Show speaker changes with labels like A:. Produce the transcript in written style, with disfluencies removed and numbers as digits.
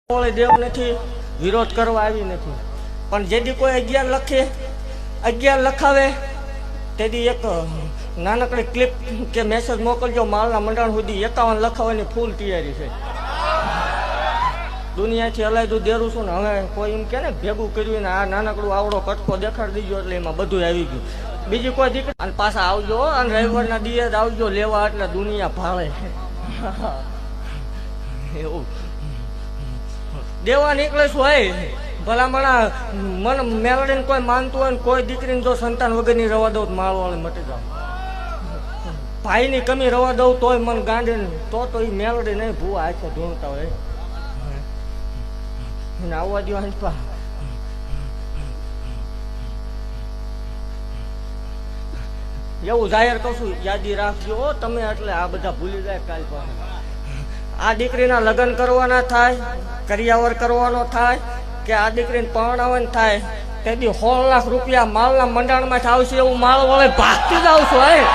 A: દેવ નથી, વિરોધ કરવા આવી નથી, પણ જેથી કોઈ 11 લખે 11 લખાવે તેથી એક નાનકડી ક્લિપ કે મેસેજ મોકલજો માલના મંડાણ સુધી 51 લખાવવાની ફૂલ તૈયારી છે. દુનિયાથી અલાયદું દેરું છું ને હવે કોઈ એમ કે ને ભેગું કર્યું ને આ નાનકડું આવડો કટકો દેખાડી દીધો એટલે એમાં બધું આવી ગયું. બીજી કોઈ દીકરી અને પાછા આવજો અને રવિવારના દિવસ આવજો લેવા એટલે દુનિયા ભાળે એવું દેવા નીકળે શું હોય ભલામણા મને મેલડીને કોઈ માનતું હોય ને કોઈ દીકરીને જો સંતાન વગરની રવા દઉં માળવાળી મટી જાવ, ભાઈની કમી રવા દઉં તોય મને ગાંડી તો એ મેલડી નહીં ભૂવા આખે ઢૂંઢતા હોય એને આવવા દો. હંસપા એવું જાહેર કહું યાદી રાખજો તમે, એટલે આ બધા ભૂલી જાય કાલ પાસે. આ દીકરીના લગ્ન કરવાના થાય, કરિયાવર કરવાનો થાય કે આ દીકરીને પરણાવવાની થાય તેથી 16 લાખ રૂપિયા માલના મંડાણમાં આવશે એવું માળ વળે ભાગતી જ આવશું.